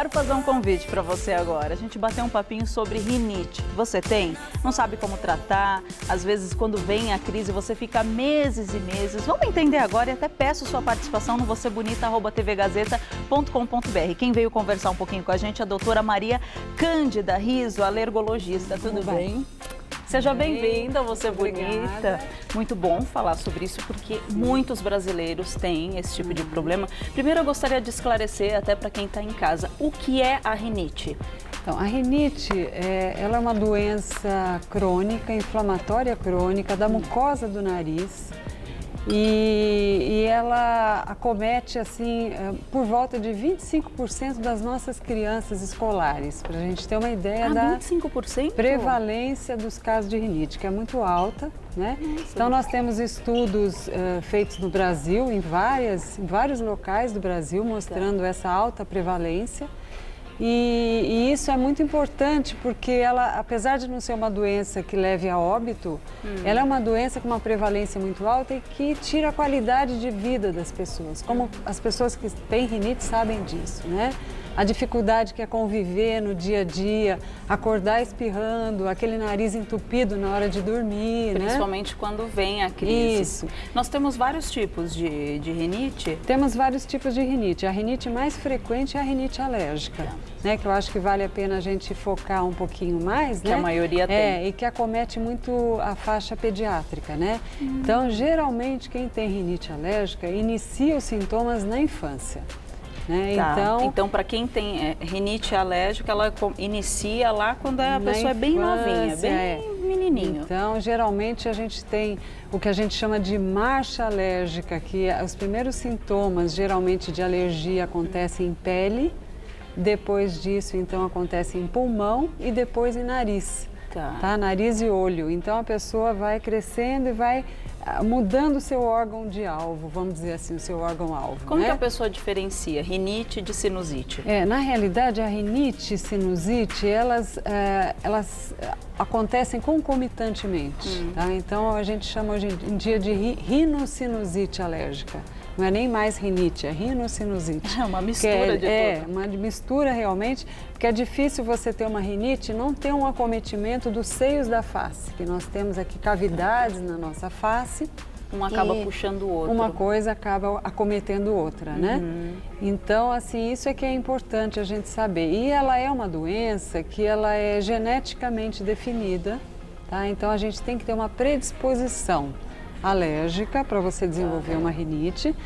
Quero fazer um convite para você agora. A gente bater um papinho sobre rinite. Você tem? Não sabe como tratar? Às vezes, quando vem a crise, você fica meses e meses. Vamos entender agora e até peço sua participação no vocebonita@tvgazeta.com.br. Quem veio conversar um pouquinho com a gente é a doutora Maria Cândida Riso, alergologista. Tudo bem? Seja bem-vinda, Você Bonita. Muito bom falar sobre isso, porque muitos brasileiros têm esse tipo de problema. Primeiro, eu gostaria de esclarecer, até para quem está em casa, o que é a rinite? Então, a rinite, ela é uma doença crônica, inflamatória crônica, da mucosa do nariz. E ela acomete, assim, por volta de 25% das nossas crianças escolares, para a gente ter uma ideia da 25%? Prevalência dos casos de rinite, que é muito alta, né? Nossa. Então, nós temos estudos feitos no Brasil, em vários locais do Brasil, mostrando essa alta prevalência. E isso é muito importante porque ela, apesar de não ser uma doença que leve a óbito, ela é uma doença com uma prevalência muito alta e que tira a qualidade de vida das pessoas. Como as pessoas que têm rinite sabem disso, né? A dificuldade que é conviver no dia a dia, acordar espirrando, aquele nariz entupido na hora de dormir, Principalmente quando vem a crise. Isso. Nós temos vários tipos de rinite? Temos vários tipos de rinite. A rinite mais frequente é a rinite alérgica, né? Que eu acho que vale a pena a gente focar um pouquinho mais, que né? A maioria tem. E que acomete muito a faixa pediátrica, né? Então, geralmente, quem tem rinite alérgica inicia os sintomas na infância. Né? Tá. Então, para quem tem rinite alérgica, ela inicia lá quando a pessoa é bem novinha, bem menininho. Então, geralmente a gente tem o que a gente chama de marcha alérgica, que os primeiros sintomas, geralmente de alergia, acontecem em pele, depois disso, então, acontece em pulmão e depois em nariz. Tá? Nariz e olho. Então, a pessoa vai crescendo e vai mudando o seu órgão de alvo, vamos dizer assim, o seu órgão-alvo. Como que a pessoa diferencia rinite de sinusite? Na realidade, a rinite e sinusite, elas acontecem concomitantemente. Tá? Então, a gente chama hoje em dia de rinocinusite alérgica. Não é nem mais rinite, é rinocinusite. É uma mistura de tudo. Uma mistura realmente, porque é difícil você ter uma rinite e não ter um acometimento dos seios da face, que nós temos aqui cavidades na nossa face. Um acaba puxando o outro. Uma coisa acaba acometendo outra, né? Então, assim, isso é que é importante a gente saber. E ela é uma doença que ela é geneticamente definida, tá? Então, a gente tem que ter uma predisposição alérgica para você desenvolver uma rinite,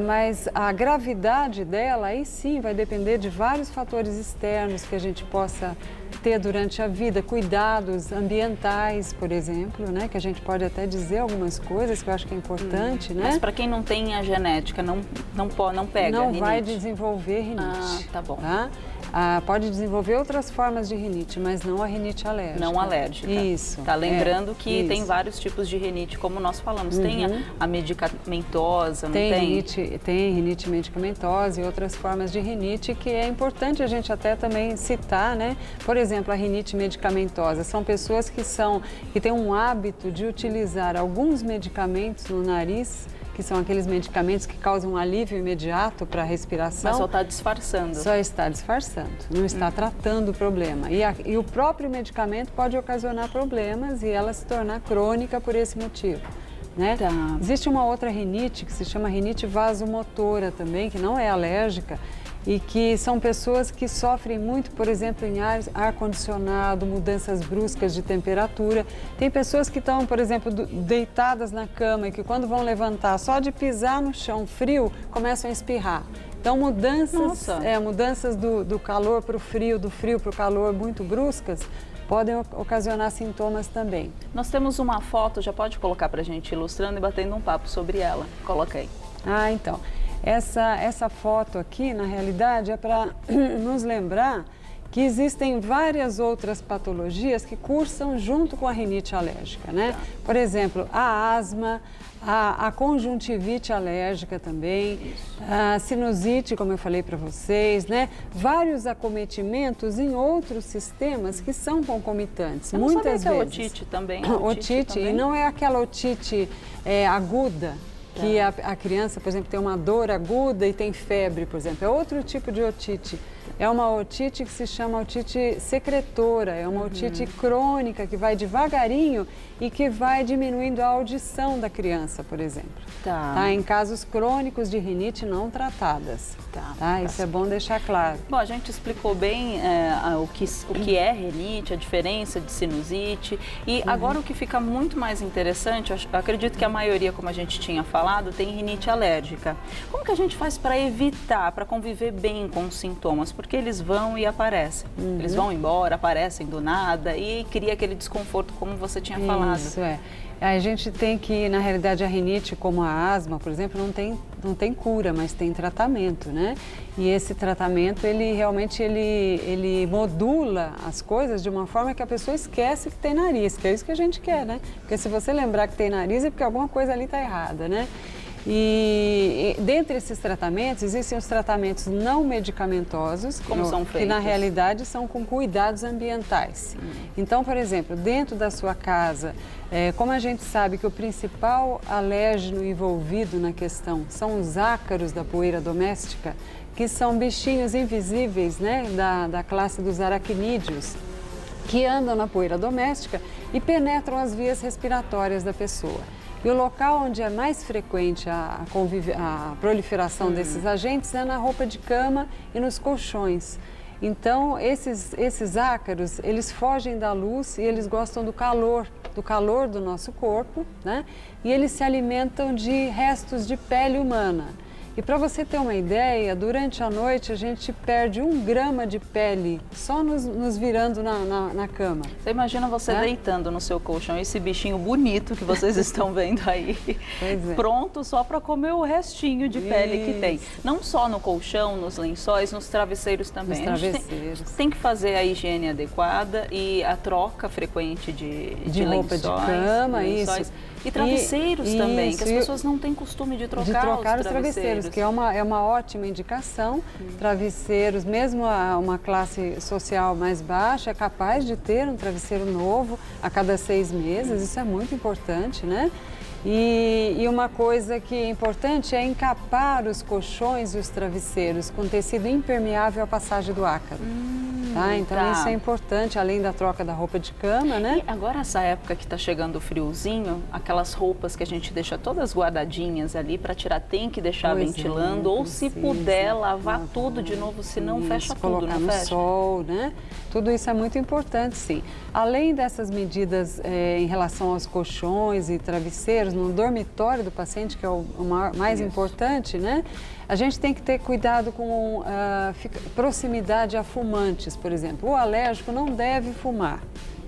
mas a gravidade dela, aí sim, vai depender de vários fatores externos que a gente possa ter durante a vida, cuidados ambientais, por exemplo, né, que a gente pode até dizer algumas coisas que eu acho que é importante, né? Mas para quem não tem a genética, não pega não rinite? vai desenvolver rinite. Tá bom. Tá? Pode desenvolver outras formas de rinite, mas não a rinite alérgica. Não alérgica. Isso. Tá, lembrando que tem vários tipos de rinite, como nós falamos. Tem a medicamentosa, não tem? Tem rinite medicamentosa e outras formas de rinite que é importante a gente até também citar, né? Por exemplo, a rinite medicamentosa. São pessoas que têm um hábito de utilizar alguns medicamentos no nariz, que são aqueles medicamentos que causam um alívio imediato para a respiração. Mas só está disfarçando. Só está disfarçando, não está tratando o problema. E o próprio medicamento pode ocasionar problemas e ela se tornar crônica por esse motivo. Né? Tá. Existe uma outra rinite que se chama rinite vasomotora também, que não é alérgica, e que são pessoas que sofrem muito, por exemplo, em ar-condicionado, mudanças bruscas de temperatura. Tem pessoas que estão, por exemplo, deitadas na cama e que quando vão levantar, só de pisar no chão frio, começam a espirrar. Então, mudanças do calor para o frio, do frio para o calor muito bruscas, podem ocasionar sintomas também. Nós temos uma foto, já pode colocar para a gente ilustrando e batendo um papo sobre ela. Coloca aí. Então. Essa foto aqui, na realidade, é para nos lembrar que existem várias outras patologias que cursam junto com a rinite alérgica, né? Por exemplo, a asma, a conjuntivite alérgica também, a sinusite, como eu falei para vocês, né? Vários acometimentos em outros sistemas que são concomitantes, muitas vezes. Otite também. Otite, e não é aquela otite aguda, que a criança, por exemplo, tem uma dor aguda e tem febre, por exemplo. É outro tipo de otite. É uma otite que se chama otite secretora, é uma otite crônica que vai devagarinho e que vai diminuindo a audição da criança, por exemplo. Tá? Em casos crônicos de rinite não tratadas. Tá? Isso é bom deixar claro. Bom, a gente explicou bem o que é rinite, a diferença de sinusite. E agora o que fica muito mais interessante, eu acredito que a maioria, como a gente tinha falado, tem rinite alérgica. Como que a gente faz para evitar, para conviver bem com os sintomas? Porque eles vão e aparecem. Eles vão embora, aparecem do nada e cria aquele desconforto, como você tinha falado. Isso é. A gente tem que, na realidade, a rinite, como a asma, por exemplo, não tem cura, mas tem tratamento, né? E esse tratamento, ele realmente ele modula as coisas de uma forma que a pessoa esquece que tem nariz, que é isso que a gente quer, né? Porque se você lembrar que tem nariz é porque alguma coisa ali está errada, né? E dentre esses tratamentos, existem os tratamentos não medicamentosos, como são feitos? Que na realidade são com cuidados ambientais. Então, por exemplo, dentro da sua casa, como a gente sabe que o principal alérgeno envolvido na questão são os ácaros da poeira doméstica, que são bichinhos invisíveis, né, da classe dos aracnídeos, que andam na poeira doméstica e penetram as vias respiratórias da pessoa. E o local onde é mais frequente a proliferação desses agentes é na roupa de cama e nos colchões. Então, esses ácaros, eles fogem da luz e eles gostam do calor do nosso corpo, né? E eles se alimentam de restos de pele humana. E para você ter uma ideia, durante a noite a gente perde 1 grama de pele só nos virando na cama. Você imagina você deitando no seu colchão, esse bichinho bonito que vocês estão vendo aí, pronto só para comer o restinho de pele que tem. Não só no colchão, nos lençóis, nos travesseiros também. Nos travesseiros. Tem que fazer a higiene adequada e a troca frequente de roupa lençóis, de cama, lençóis. Isso. E travesseiros também, isso, que as pessoas não têm costume de trocar os travesseiros. Que é uma ótima indicação. Travesseiros, mesmo uma classe social mais baixa, é capaz de ter um travesseiro novo a cada 6 meses, isso é muito importante, né? E uma coisa que é importante é encapar os colchões e os travesseiros com tecido impermeável à passagem do ácaro. Então isso é importante, além da troca da roupa de cama, né? E agora essa época que está chegando o friozinho, aquelas roupas que a gente deixa todas guardadinhas ali para tirar, tem que deixar ventilando, ou se puder lavar tudo de novo, senão fecha tudo, colocar no sol, né? Tudo isso é muito importante, sim. Além dessas medidas em relação aos colchões e travesseiros, no dormitório do paciente, que é o mais importante, né? A gente tem que ter cuidado com proximidade a fumantes, por exemplo. O alérgico não deve fumar,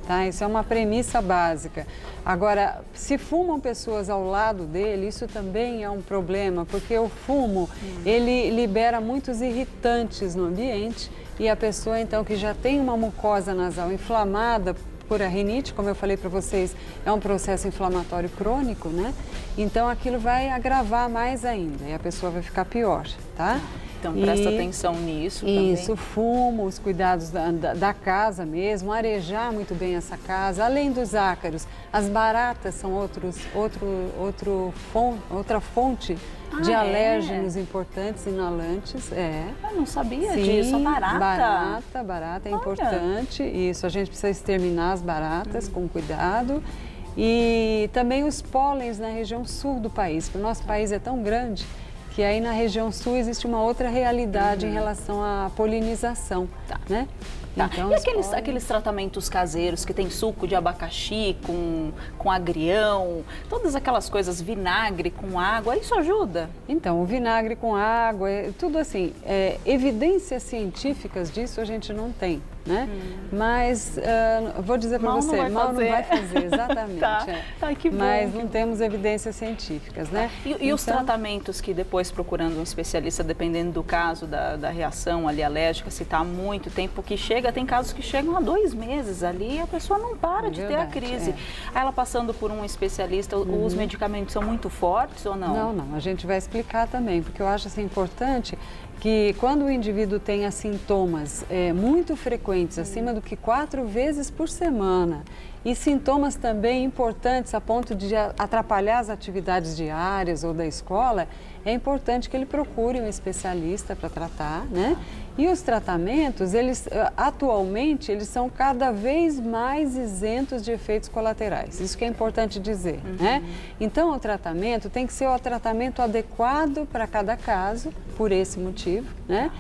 tá? Isso é uma premissa básica. Agora, se fumam pessoas ao lado dele, isso também é um problema, porque o fumo, ele libera muitos irritantes no ambiente e a pessoa, então, que já tem uma mucosa nasal inflamada por a rinite, como eu falei para vocês, é um processo inflamatório crônico, né? Então aquilo vai agravar mais ainda e a pessoa vai ficar pior, tá? Então presta atenção nisso também. Isso, fumo, os cuidados da casa mesmo, arejar muito bem essa casa, além dos ácaros. As baratas são outra fonte de alérgenos importantes, inalantes. Eu não sabia disso, a barata. Barata é importante. Isso, a gente precisa exterminar as baratas com cuidado. E também os pólens na região sul do país, porque o nosso país é tão grande que aí na região sul existe uma outra realidade em relação à polinização, né? Então, e aqueles tratamentos caseiros que tem suco de abacaxi com agrião, todas aquelas coisas, vinagre com água, isso ajuda? Então, o vinagre com água, tudo assim, evidências científicas disso a gente não tem, né? Mas, vou dizer para você, mal não vai fazer, exatamente. Que bom. Mas não temos evidências científicas, né? E os tratamentos que depois, procurando um especialista, dependendo do caso da reação ali alérgica, se está há muito tempo que chega, tem casos que chegam a 2 meses ali e a pessoa não para de ter a crise. Aí ela passando por um especialista, os medicamentos são muito fortes ou não? Não, a gente vai explicar também, porque eu acho assim, importante que quando o indivíduo tenha sintomas muito frequentes, acima do que 4 vezes por semana, E sintomas também importantes a ponto de atrapalhar as atividades diárias ou da escola, é importante que ele procure um especialista para tratar, né? E os tratamentos, eles atualmente, eles são cada vez mais isentos de efeitos colaterais. Isso que é importante dizer, né? Então, o tratamento tem que ser o tratamento adequado para cada caso, por esse motivo, né?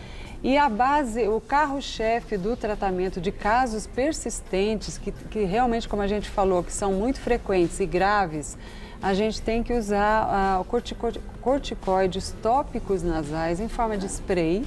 E a base, o carro-chefe do tratamento de casos persistentes, que realmente, como a gente falou, que são muito frequentes e graves, a gente tem que usar corticoides tópicos nasais em forma de spray.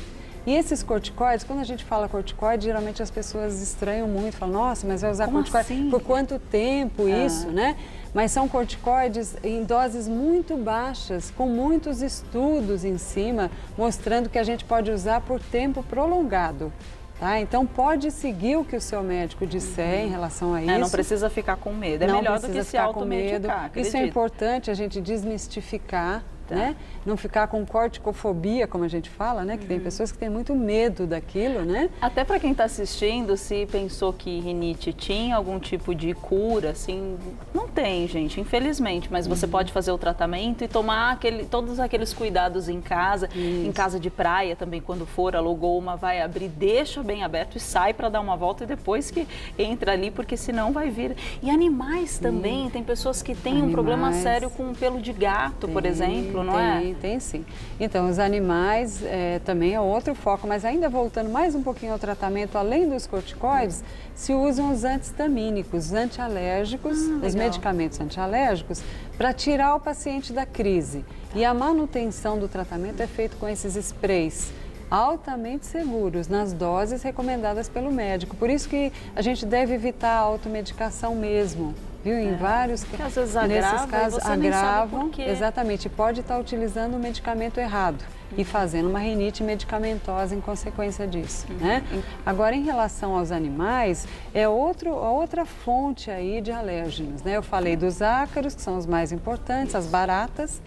E esses corticoides, quando a gente fala corticoide, geralmente as pessoas estranham muito, falam, nossa, mas vai usar corticoide assim? Por quanto tempo isso, né? Mas são corticoides em doses muito baixas, com muitos estudos em cima, mostrando que a gente pode usar por tempo prolongado. Tá? Então, pode seguir o que o seu médico disser em relação a isso. Não precisa ficar com medo, é melhor do que se automedicar. Isso é importante a gente desmistificar. Né? Não ficar com corticofobia, como a gente fala, né? Que tem pessoas que têm muito medo daquilo, né? Até para quem está assistindo, se pensou que rinite tinha algum tipo de cura, assim, não tem, gente, infelizmente. Mas você pode fazer o tratamento e tomar todos aqueles cuidados em casa, em casa de praia também, quando for, alugou uma, vai abrir, deixa bem aberto e sai para dar uma volta e depois que entra ali, porque senão vai vir. E animais também, tem pessoas que têm um problema sério com pelo de gato, por exemplo. Não é? Tem sim. Então, os animais também é outro foco, mas ainda voltando mais um pouquinho ao tratamento, além dos corticoides, se usam os antihistamínicos, antialérgicos, os medicamentos antialérgicos, para tirar o paciente da crise. E a manutenção do tratamento é feito com esses sprays altamente seguros, nas doses recomendadas pelo médico. Por isso que a gente deve evitar a automedicação mesmo. Viu? Em vários que às vezes nesses casos agravam, nem sabe por quê. Exatamente, pode estar utilizando o medicamento errado e fazendo uma rinite medicamentosa em consequência disso, né? Agora, em relação aos animais, é outra fonte aí de alérgenos, né? Eu falei dos ácaros, que são os mais importantes, as baratas,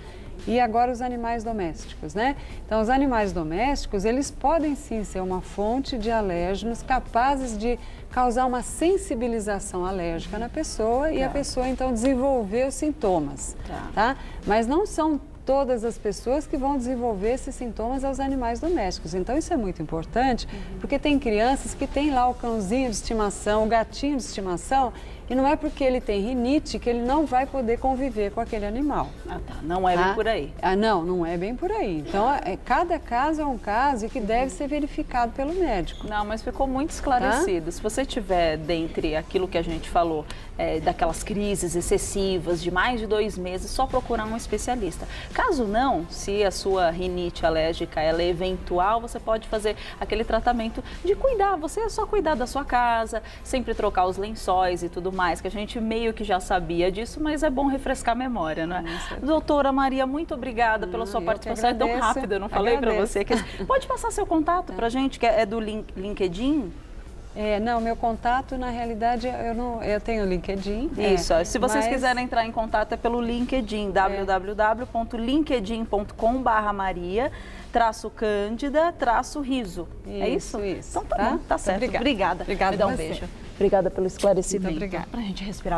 e agora os animais domésticos, né? Então, os animais domésticos, eles podem sim ser uma fonte de alérgenos capazes de causar uma sensibilização alérgica na pessoa e a pessoa, então, desenvolver os sintomas, tá? Mas não são todas as pessoas que vão desenvolver esses sintomas aos animais domésticos. Então, isso é muito importante, porque tem crianças que têm lá o cãozinho de estimação, o gatinho de estimação, e não é porque ele tem rinite que ele não vai poder conviver com aquele animal. Não é bem por aí. Não é bem por aí. Então, cada caso é um caso e que deve ser verificado pelo médico. Não, mas ficou muito esclarecido. Se você tiver dentre aquilo que a gente falou, daquelas crises excessivas de mais de 2 meses, só procurar um especialista. Caso não, se a sua rinite alérgica ela é eventual, você pode fazer aquele tratamento de cuidar. Você é só cuidar da sua casa, sempre trocar os lençóis e tudo mais, que a gente meio que já sabia disso, mas é bom refrescar a memória, não é? Doutora Maria, muito obrigada pela sua participação. É tão rápido, eu não falei para você. Pode passar seu contato para a gente, que é do LinkedIn? Não, meu contato, na realidade, eu tenho LinkedIn. Isso, se vocês quiserem entrar em contato é pelo LinkedIn, www.linkedin.com/maria-cândida-riso. É isso? Isso. Então tá bom, tá certo. Obrigada. Obrigada. Me dá um beijo. Obrigada pelo esclarecimento. Muito obrigada. Pra gente respirar.